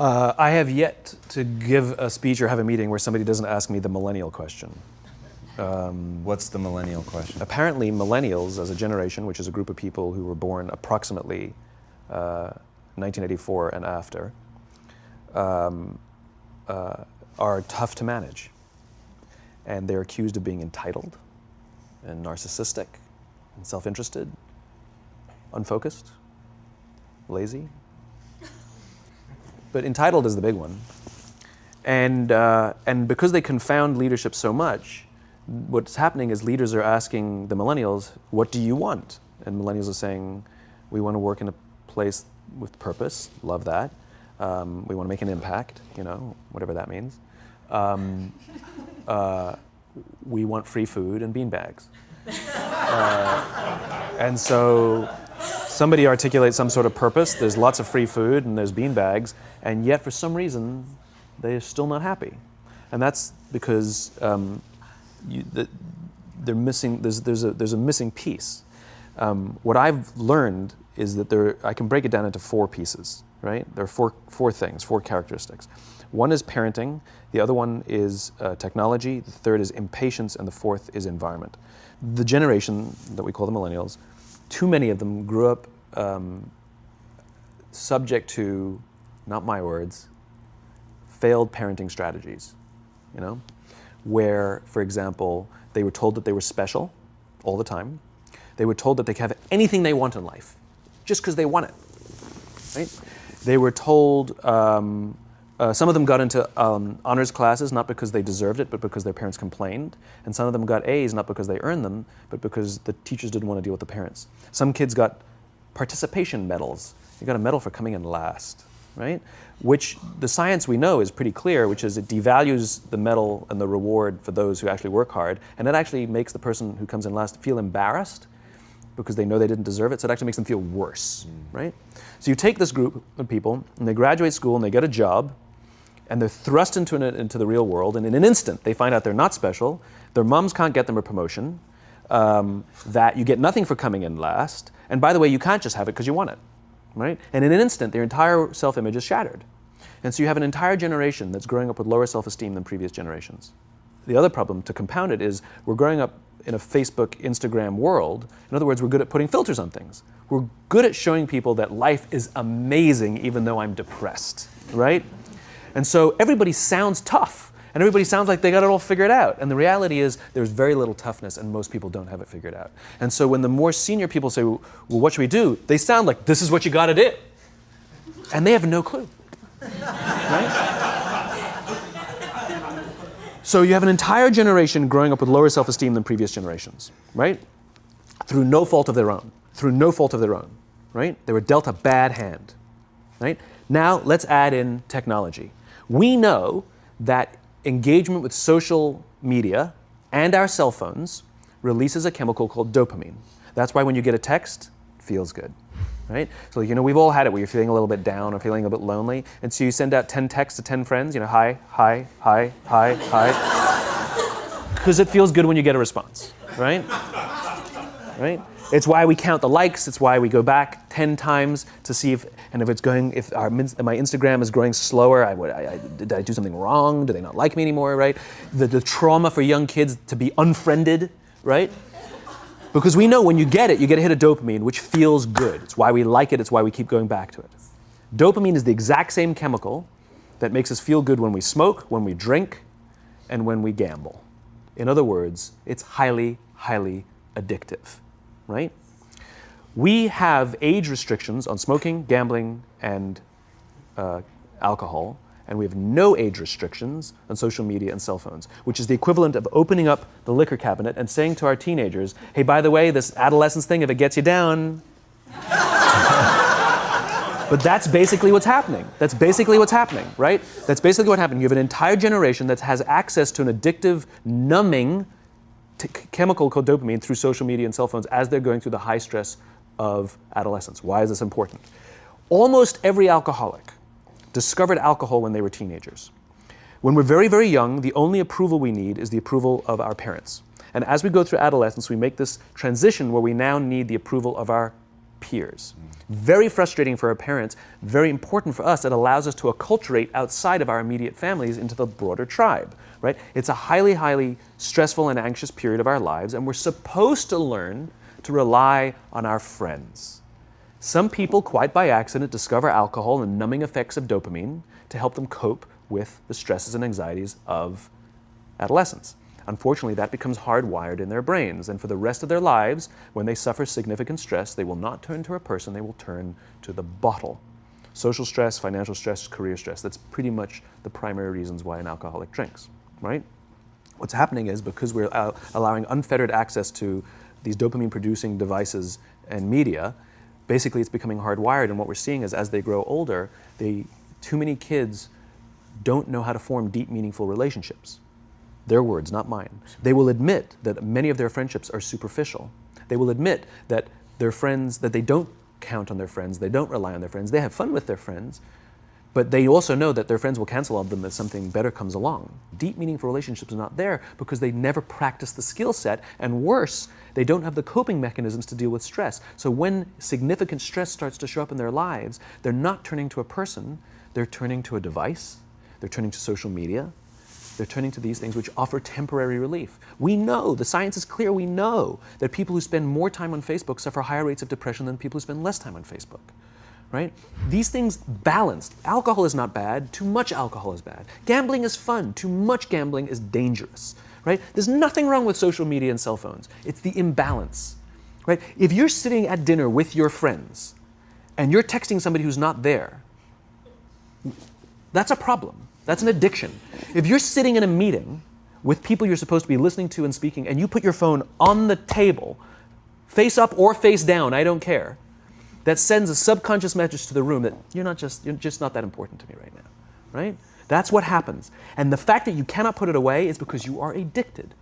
I have yet to give a speech or have a meeting where somebody doesn't ask me the millennial question. What's the millennial question? Apparently, millennials as a generation, which is a group of people who were born approximately 1984 and after, are tough to manage. And they're accused of being entitled and narcissistic and self-interested, unfocused, lazy. But entitled is the big one. And because they confound leadership so much, what's happening is leaders are asking the millennials, what do you want? And millennials are saying, we want to work in a place with purpose, love that. We want to make an impact, whatever that means. We want free food and beanbags. And so somebody articulates some sort of purpose, there's lots of free food and there's beanbags, and yet for some reason, they're still not happy. And that's because they're missing, there's a missing piece. What I've learned is that I can break it down into 4 pieces, right? There are four things, 4 characteristics. One is parenting, the other one is technology, the third is impatience, and the fourth is environment. The generation that we call the millennials, too many of them grew up subject to, not my words, failed parenting strategies, where, for example, they were told that they were special all the time. They were told that they could have anything they want in life, just because they want it, right? They were told, some of them got into honors classes, not because they deserved it, but because their parents complained. And some of them got A's, not because they earned them, but because the teachers didn't want to deal with the parents. Some kids got participation medals. You got a medal for coming in last, right? Which the science we know is pretty clear, which is it devalues the medal and the reward for those who actually work hard. And it actually makes the person who comes in last feel embarrassed because they know they didn't deserve it. So it actually makes them feel worse, right? So you take this group of people and they graduate school and they get a job, and they're thrust into the real world, and in an instant, they find out they're not special, their moms can't get them a promotion, that you get nothing for coming in last, and by the way, you can't just have it because you want it, right? And in an instant, their entire self-image is shattered. And so you have an entire generation that's growing up with lower self-esteem than previous generations. The other problem, to compound it, is we're growing up in a Facebook, Instagram world. In other words, we're good at putting filters on things. We're good at showing people that life is amazing even though I'm depressed, right? And so everybody sounds tough, and everybody sounds like they got it all figured out. And the reality is there's very little toughness, and most people don't have it figured out. And so when the more senior people say, well, what should we do? They sound like, this is what you got to do. And they have no clue, right? So you have an entire generation growing up with lower self-esteem than previous generations, right? Through no fault of their own, right? They were dealt a bad hand, right? Now let's add in technology. We know that engagement with social media and our cell phones releases a chemical called dopamine. That's why when you get a text, it feels good, right? So we've all had it where you're feeling a little bit down or feeling a bit lonely, and so you send out 10 texts to 10 friends, hi, hi, hi, hi, hi, because it feels good when you get a response, right? Right? It's why we count the likes. It's why we go back 10 times to see if my Instagram is growing slower, did I do something wrong? Do they not like me anymore, right? The trauma for young kids to be unfriended, right? Because we know when you get it, you get a hit of dopamine, which feels good. It's why we like it. It's why we keep going back to it. Dopamine is the exact same chemical that makes us feel good when we smoke, when we drink, and when we gamble. In other words, it's highly, highly addictive. Right? We have age restrictions on smoking, gambling, and alcohol, and we have no age restrictions on social media and cell phones, which is the equivalent of opening up the liquor cabinet and saying to our teenagers, hey, by the way, this adolescence thing, if it gets you down. But that's basically what's happening. That's basically what's happening, right? That's basically what happened. You have an entire generation that has access to an addictive, numbing chemical called dopamine through social media and cell phones as they're going through the high stress of adolescence. Why is this important? Almost every alcoholic discovered alcohol when they were teenagers. When we're very, very young, the only approval we need is the approval of our parents. And as we go through adolescence, we make this transition where we now need the approval of our peers. Very frustrating for our parents, very important for us. It allows us to acculturate outside of our immediate families into the broader tribe, right? It's a highly, highly stressful and anxious period of our lives, and we're supposed to learn to rely on our friends. Some people, quite by accident, discover alcohol and numbing effects of dopamine to help them cope with the stresses and anxieties of adolescence. Unfortunately, that becomes hardwired in their brains, and for the rest of their lives, when they suffer significant stress, they will not turn to a person, they will turn to the bottle. Social stress, financial stress, career stress, that's pretty much the primary reasons why an alcoholic drinks, right? What's happening is because we're allowing unfettered access to these dopamine-producing devices and media, basically it's becoming hardwired, and what we're seeing is as they grow older, too many kids don't know how to form deep, meaningful relationships. Their words, not mine. They will admit that many of their friendships are superficial. They will admit that their friends, that they don't count on their friends, they don't rely on their friends, they have fun with their friends, but they also know that their friends will cancel on them if something better comes along. Deep, meaningful relationships are not there because they never practice the skill set, and worse, they don't have the coping mechanisms to deal with stress. So when significant stress starts to show up in their lives, they're not turning to a person, they're turning to a device, they're turning to social media, they're turning to these things which offer temporary relief. We know, the science is clear, we know that people who spend more time on Facebook suffer higher rates of depression than people who spend less time on Facebook, right? These things balanced. Alcohol is not bad, too much alcohol is bad. Gambling is fun, too much gambling is dangerous, right? There's nothing wrong with social media and cell phones. It's the imbalance, right? If you're sitting at dinner with your friends and you're texting somebody who's not there, that's a problem. That's an addiction. If you're sitting in a meeting with people you're supposed to be listening to and speaking, and you put your phone on the table, face up or face down, I don't care, that sends a subconscious message to the room that you're just not that important to me right now, right? That's what happens. And the fact that you cannot put it away is because you are addicted,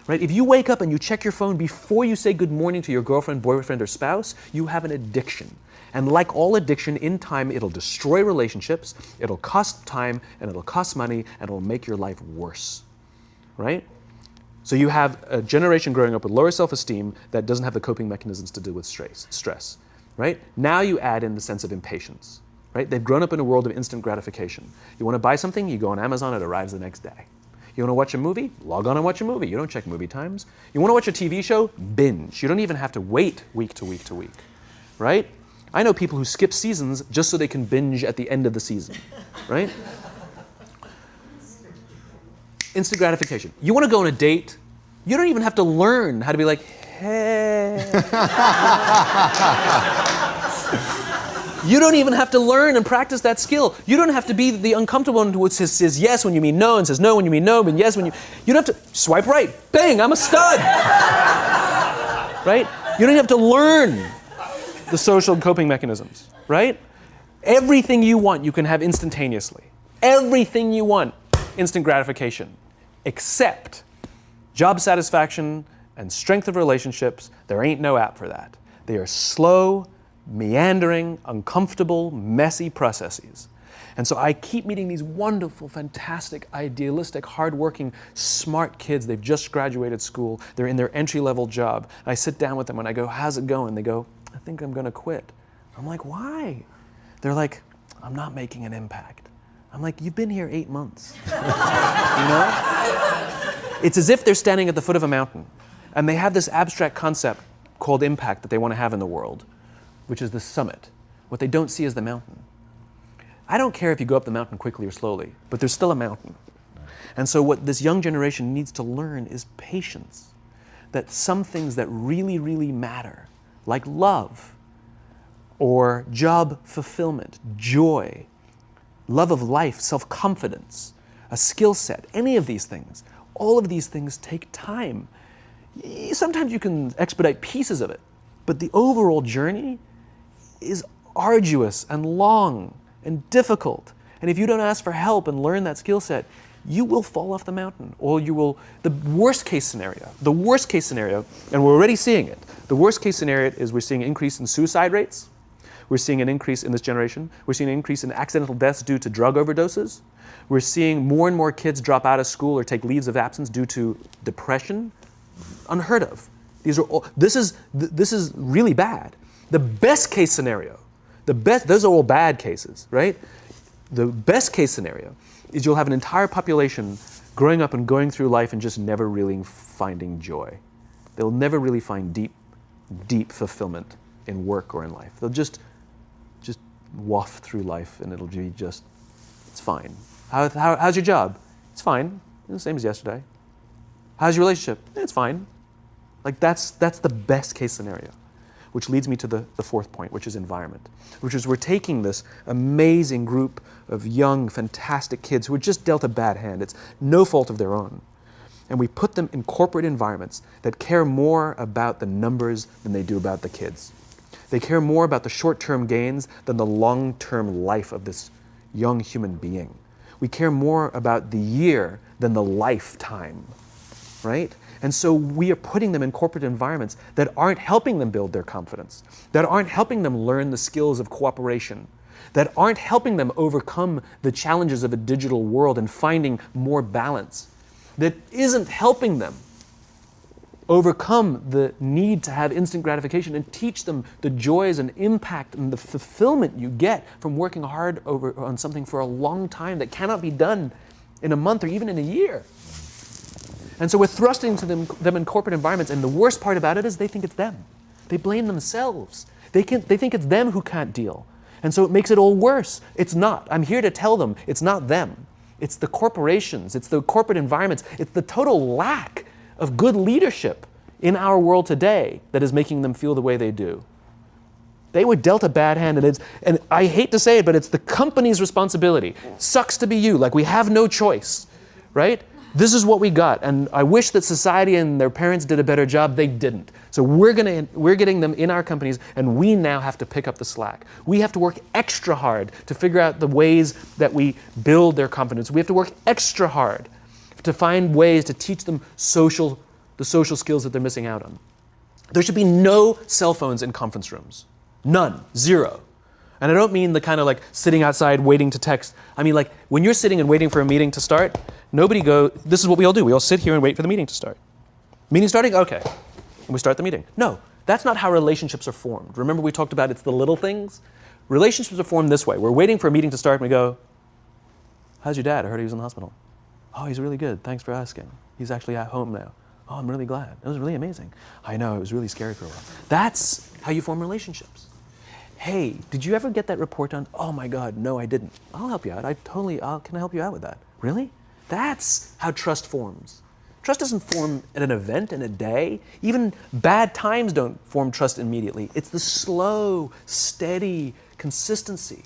right? If you wake up and you check your phone before you say good morning to your girlfriend, boyfriend, or spouse, you have an addiction. And like all addiction, in time, it'll destroy relationships, it'll cost time, and it'll cost money, and it'll make your life worse, right? So you have a generation growing up with lower self-esteem that doesn't have the coping mechanisms to deal with stress, right? Now you add in the sense of impatience, right? They've grown up in a world of instant gratification. You want to buy something, you go on Amazon, it arrives the next day. You want to watch a movie? Log on and watch a movie. You don't check movie times. You want to watch a TV show? Binge. You don't even have to wait week to week to week, right? I know people who skip seasons just so they can binge at the end of the season, right? Instant gratification. You want to go on a date? You don't even have to learn how to be like, hey. You don't even have to learn and practice that skill. You don't have to be the uncomfortable one who says yes when you mean no and says no when you mean no and yes when you... You don't have to swipe right. Bang, I'm a stud. Right? You don't have to learn the social coping mechanisms, right? Everything you want, you can have instantaneously. Everything you want, instant gratification, except job satisfaction and strength of relationships. There ain't no app for that. They are slow, meandering, uncomfortable, messy processes. And so I keep meeting these wonderful, fantastic, idealistic, hardworking, smart kids. They've just graduated school. They're in their entry-level job. I sit down with them and I go, how's it going? They go, I think I'm going to quit. I'm like, why? They're like, I'm not making an impact. I'm like, you've been here 8 months. You know? It's as if they're standing at the foot of a mountain and they have this abstract concept called impact that they want to have in the world, which is the summit. What they don't see is the mountain. I don't care if you go up the mountain quickly or slowly, but there's still a mountain. And so what this young generation needs to learn is patience. That some things that really, really matter, like love, or job fulfillment, joy, love of life, self-confidence, a skill set, any of these things, all of these things take time. Sometimes you can expedite pieces of it, but the overall journey is arduous and long and difficult. And if you don't ask for help and learn that skill set, you will fall off the mountain, or you will, the worst case scenario, and we're already seeing it, the worst case scenario is we're seeing an increase in suicide rates, we're seeing an increase in this generation, we're seeing an increase in accidental deaths due to drug overdoses, we're seeing more and more kids drop out of school or take leaves of absence due to depression, unheard of. This is really bad. The best case scenario, those are all bad cases, right? The best case scenario is you'll have an entire population growing up and going through life and just never really finding joy. They'll never really find deep fulfillment in work or in life. They'll just waft through life and it'll be just, it's fine. How's your job? It's fine. The same as yesterday. How's your relationship? It's fine. Like that's the best case scenario, which leads me to the fourth point, which is environment, which is we're taking this amazing group of young, fantastic kids who were just dealt a bad hand. It's no fault of their own. And we put them in corporate environments that care more about the numbers than they do about the kids. They care more about the short-term gains than the long-term life of this young human being. We care more about the year than the lifetime, right? And so we are putting them in corporate environments that aren't helping them build their confidence, that aren't helping them learn the skills of cooperation, that aren't helping them overcome the challenges of a digital world and finding more balance, that isn't helping them overcome the need to have instant gratification and teach them the joys and impact and the fulfillment you get from working hard on something for a long time that cannot be done in a month or even in a year. And so we're thrusting to them in corporate environments, and the worst part about it is they think it's them. They blame themselves. They think it's them who can't deal. And so it makes it all worse. It's not. I'm here to tell them it's not them. It's the corporations. It's the corporate environments. It's the total lack of good leadership in our world today that is making them feel the way they do. They were dealt a bad hand, and I hate to say it, but it's the company's responsibility. Sucks to be you. Like, we have no choice, right? This is what we got, and I wish that society and their parents did a better job. They didn't. So we're getting them in our companies, and we now have to pick up the slack. We have to work extra hard to figure out the ways that we build their confidence. We have to work extra hard to find ways to teach them the social skills that they're missing out on. There should be no cell phones in conference rooms. None. Zero. And I don't mean the kind of like sitting outside waiting to text. I mean, like, when you're sitting and waiting for a meeting to start, this is what we all do. We all sit here and wait for the meeting to start. Meeting starting? Okay. And we start the meeting. No, that's not how relationships are formed. Remember we talked about it's the little things? Relationships are formed this way. We're waiting for a meeting to start and we go, how's your dad? I heard he was in the hospital. Oh, he's really good. Thanks for asking. He's actually at home now. Oh, I'm really glad. It was really amazing. I know, it was really scary for a while. That's how you form relationships. Hey, did you ever get that report done? Oh my God, no, I didn't. I'll help you out. Can I help you out with that? Really? That's how trust forms. Trust doesn't form at an event in a day. Even bad times don't form trust immediately. It's the slow, steady consistency.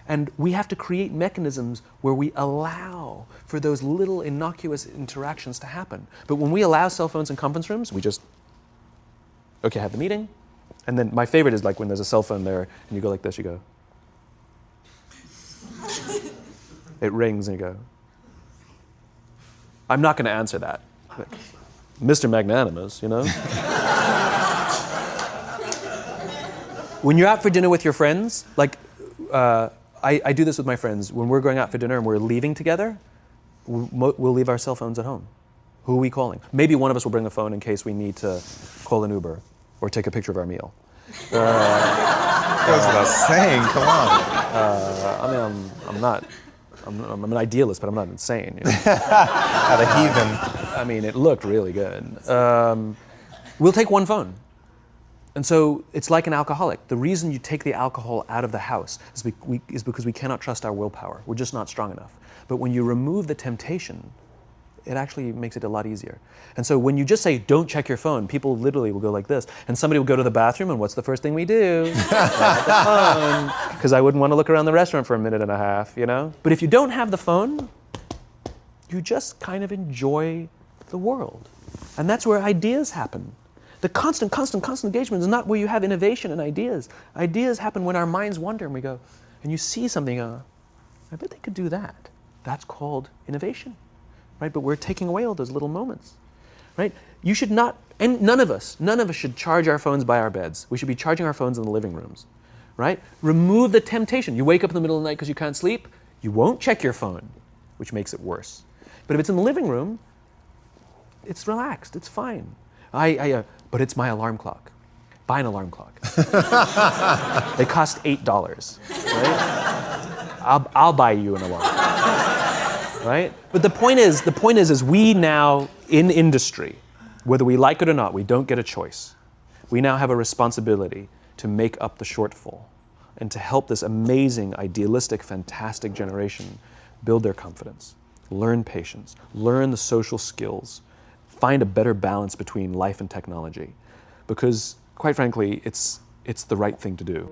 And we have to create mechanisms where we allow for those little innocuous interactions to happen. But when we allow cell phones in conference rooms, we just, okay, have the meeting. And then my favorite is like when there's a cell phone there and you go like this, you go. It rings and you go. I'm not going to answer that. Like, Mr. Magnanimous, you know? When you're out for dinner with your friends, like, I do this with my friends. When we're going out for dinner and we're leaving together, we'll leave our cell phones at home. Who are we calling? Maybe one of us will bring a phone in case we need to call an Uber or take a picture of our meal. Goes without saying, come on. I'm an idealist, but I'm not insane. You know? At a heathen. I mean, it looked really good. We'll take one phone. And so it's like an alcoholic. The reason you take the alcohol out of the house is because we cannot trust our willpower. We're just not strong enough. But when you remove the temptation, it actually makes it a lot easier. And so when you just say, don't check your phone, people literally will go like this. And somebody will go to the bathroom, and what's the first thing we do? The phone. Because I wouldn't want to look around the restaurant for a minute and a half, you know? But if you don't have the phone, you just kind of enjoy the world. And that's where ideas happen. The constant engagement is not where you have innovation and ideas. Ideas happen when our minds wander and we go, and you see something, I bet they could do that. That's called innovation, right? But we're taking away all those little moments, right? You should not, and none of us should charge our phones by our beds. We should be charging our phones in the living rooms, right? Remove the temptation. You wake up in the middle of the night because you can't sleep, you won't check your phone, which makes it worse. But if it's in the living room, it's relaxed, it's fine. But it's my alarm clock. buy an alarm clock. They cost $8, right? I'll buy you an alarm clock, right? But the point is we now, in industry, whether we like it or not, we don't get a choice. We now have a responsibility to make up the shortfall and to help this amazing, idealistic, fantastic generation build their confidence, learn patience, learn the social skills, find a better balance between life and technology. Because, quite frankly, it's the right thing to do.